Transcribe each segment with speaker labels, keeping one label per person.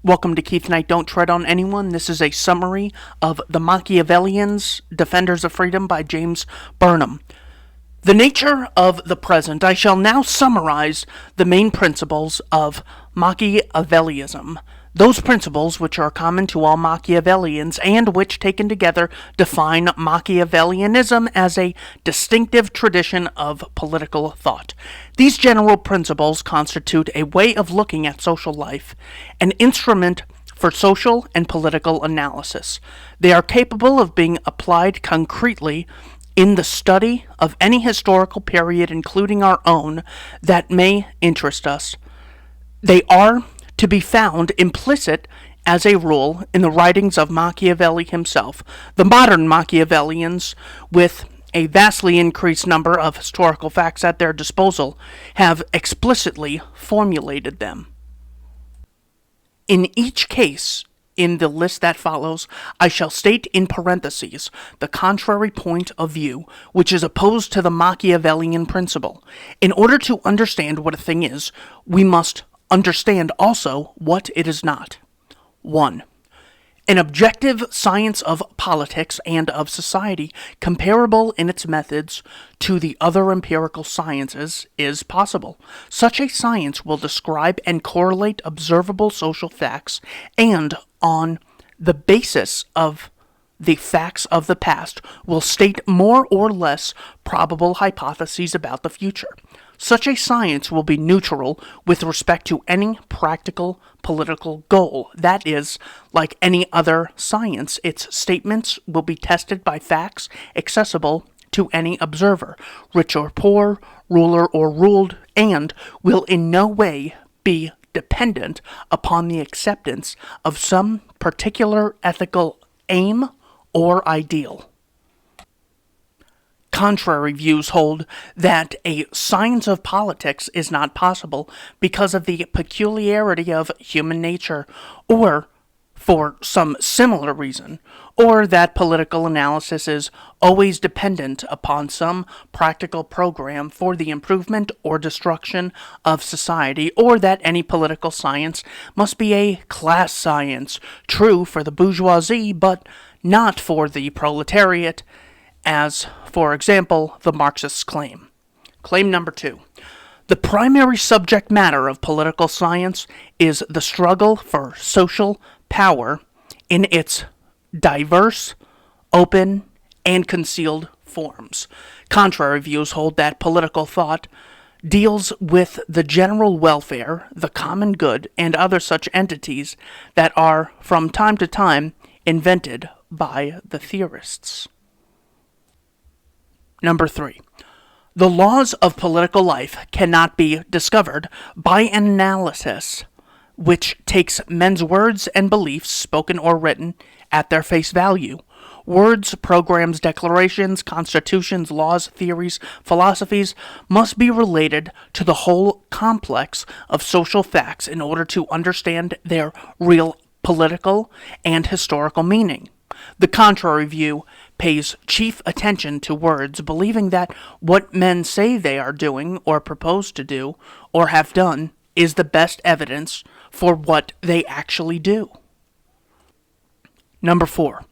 Speaker 1: Welcome to Keith Knight Don't Tread on Anyone. This is a summary of The Machiavellians, Defenders of Freedom by James Burnham. The nature of the present. I shall now summarize the main principles of Machiavellism. Those principles which are common to all Machiavellians and which, taken together, define Machiavellianism as a distinctive tradition of political thought. These general principles constitute a way of looking at social life, an instrument for social and political analysis. They are capable of being applied concretely in the study of any historical period, including our own, that may interest us. They are to be found implicit as a rule in the writings of Machiavelli himself. The modern Machiavellians, with a vastly increased number of historical facts at their disposal, have explicitly formulated them. In each case, in the list that follows, I shall state in parentheses the contrary point of view, which is opposed to the Machiavellian principle. In order to understand what a thing is, we must understand also what it is not. 1. An objective science of politics and of society, comparable in its methods to the other empirical sciences, is possible. Such a science will describe and correlate observable social facts, and on the basis of the facts of the past, will state more or less probable hypotheses about the future. Such a science will be neutral with respect to any practical political goal. That is, like any other science, its statements will be tested by facts accessible to any observer, rich or poor, ruler or ruled, and will in no way be dependent upon the acceptance of some particular ethical aim or ideal. Contrary views hold that a science of politics is not possible because of the peculiarity of human nature, or for some similar reason, or that political analysis is always dependent upon some practical program for the improvement or destruction of society, or that any political science must be a class science, true for the bourgeoisie, but not for the proletariat, as, for example, the Marxists claim. Claim number 2. The primary subject matter of political science is the struggle for social power in its diverse, open, and concealed forms. Contrary views hold that political thought deals with the general welfare, the common good, and other such entities that are, from time to time, invented by the theorists. Number 3. The laws of political life cannot be discovered by an analysis which takes men's words and beliefs, spoken or written, at their face value. Words, programs, declarations, constitutions, laws, theories, philosophies must be related to the whole complex of social facts in order to understand their real political and historical meaning. The contrary view pays chief attention to words, believing that what men say they are doing, or propose to do, or have done, is the best evidence for what they actually do. Number 4.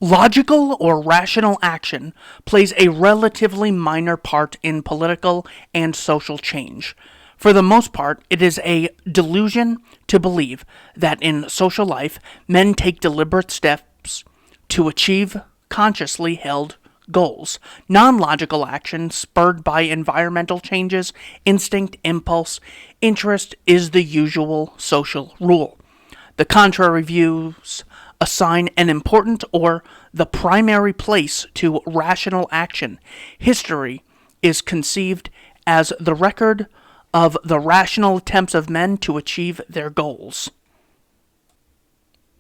Speaker 1: Logical or rational action plays a relatively minor part in political and social change. For the most part, it is a delusion to believe that in social life men take deliberate steps to achieve consciously held goals. Non-logical action, spurred by environmental changes, instinct, impulse, interest, is the usual social rule. The contrary views assign an important or the primary place to rational action. History is conceived as the record of the rational attempts of men to achieve their goals.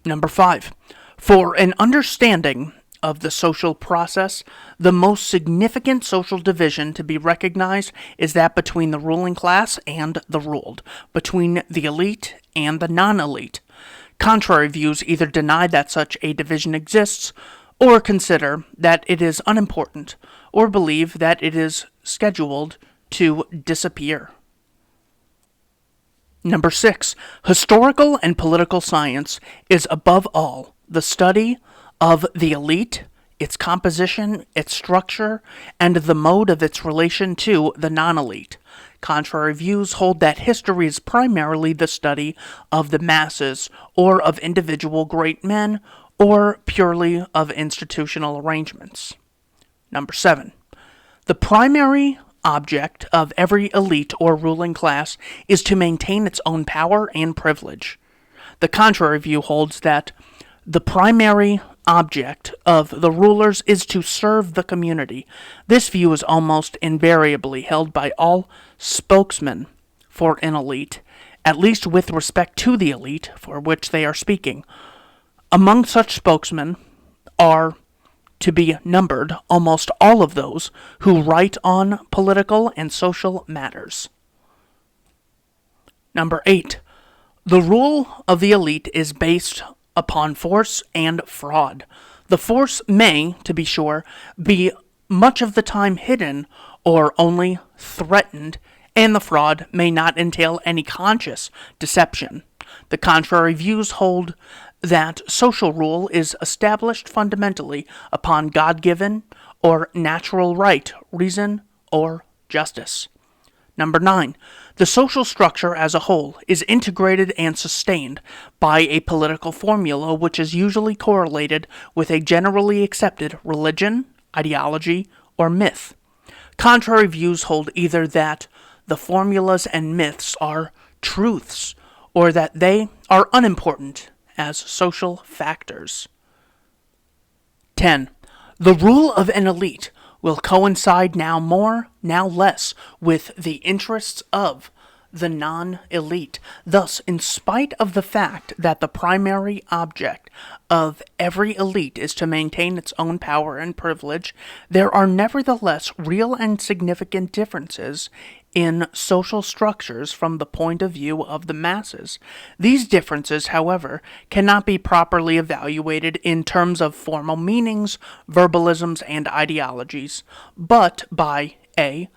Speaker 1: Number 5. For an understanding of the social process, the most significant social division to be recognized is that between the ruling class and the ruled, between the elite and the non-elite. Contrary views either deny that such a division exists, or consider that it is unimportant, or believe that it is scheduled to disappear. Number 6, historical and political science is above all the study of the elite, its composition, its structure, and the mode of its relation to the non-elite. Contrary views hold that history is primarily the study of the masses, or of individual great men, or purely of institutional arrangements. Number 7. The primary object of every elite or ruling class is to maintain its own power and privilege. The contrary view holds that the primary object of the rulers is to serve the community. This view is almost invariably held by all spokesmen for an elite, at least with respect to the elite for which they are speaking. Among such spokesmen are to be numbered almost all of those who write on political and social matters. Number 8. The rule of the elite is based upon force and fraud. The force may, to be sure, be much of the time hidden or only threatened, and the fraud may not entail any conscious deception. The contrary views hold that social rule is established fundamentally upon God-given or natural right, reason, or justice. Number 9. The social structure as a whole is integrated and sustained by a political formula which is usually correlated with a generally accepted religion, ideology, or myth. Contrary views hold either that the formulas and myths are truths or that they are unimportant as social factors. 10. The rule of an elite will coincide now more, now less, with the interests of the non-elite. Thus, in spite of the fact that the primary object of every elite is to maintain its own power and privilege, there are nevertheless real and significant differences in social structures from the point of view of the masses. These differences, however, cannot be properly evaluated in terms of formal meanings, verbalisms, and ideologies, but by a.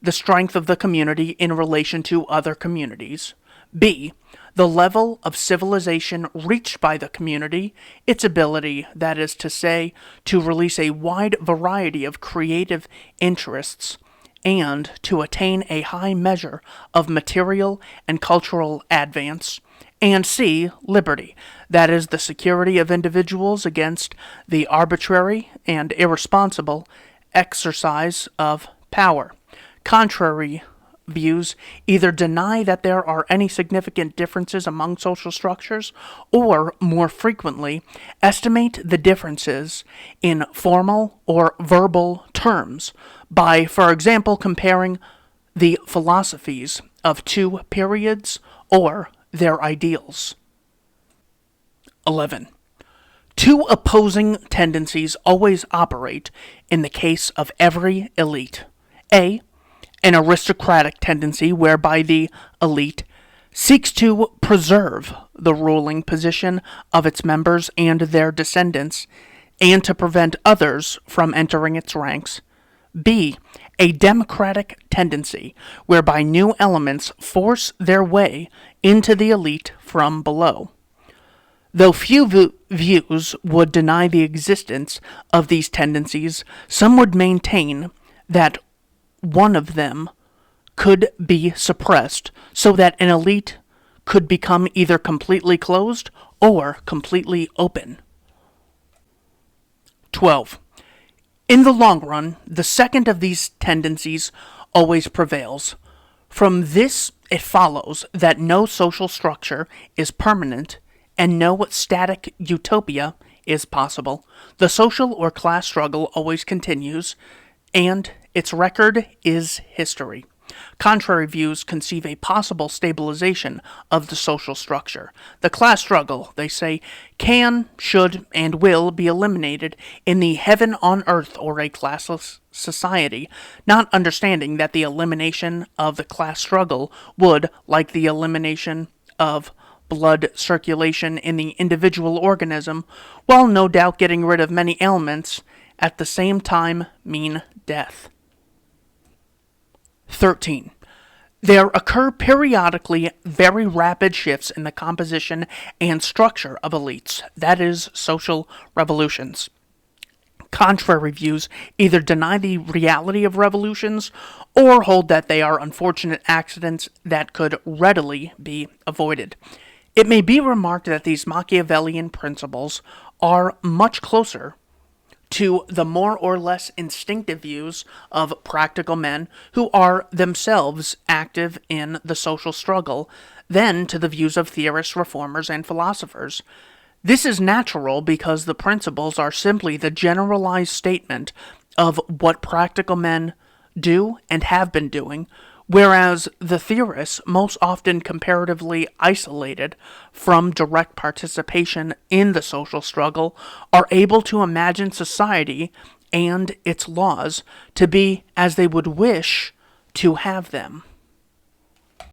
Speaker 1: the strength of the community in relation to other communities, b. the level of civilization reached by the community, its ability, that is to say, to release a wide variety of creative interests, and to attain a high measure of material and cultural advance, and c. liberty, that is, the security of individuals against the arbitrary and irresponsible exercise of power. Contrary views either deny that there are any significant differences among social structures, or, more frequently, estimate the differences in formal or verbal terms by, for example, comparing the philosophies of two periods or their ideals. 11. Two opposing tendencies always operate in the case of every elite. A. An aristocratic tendency whereby the elite seeks to preserve the ruling position of its members and their descendants, and to prevent others from entering its ranks. B. A democratic tendency whereby new elements force their way into the elite from below. Though few views would deny the existence of these tendencies, some would maintain that one of them could be suppressed so that an elite could become either completely closed or completely open. 12. In the long run, the second of these tendencies always prevails. From this, it follows that no social structure is permanent and no static utopia is possible. The social or class struggle always continues, and its record is history. Contrary views conceive a possible stabilization of the social structure. The class struggle, they say, can, should, and will be eliminated in the heaven on earth or a classless society, not understanding that the elimination of the class struggle would, like the elimination of blood circulation in the individual organism, while no doubt getting rid of many ailments, at the same time mean death. 13. There occur periodically very rapid shifts in the composition and structure of elites, that is, social revolutions. Contrary views either deny the reality of revolutions or hold that they are unfortunate accidents that could readily be avoided. It may be remarked that these Machiavellian principles are much closer to the more or less instinctive views of practical men who are themselves active in the social struggle than to the views of theorists, reformers, and philosophers. This is natural because the principles are simply the generalized statement of what practical men do and have been doing, whereas the theorists, most often comparatively isolated from direct participation in the social struggle, are able to imagine society and its laws to be as they would wish to have them.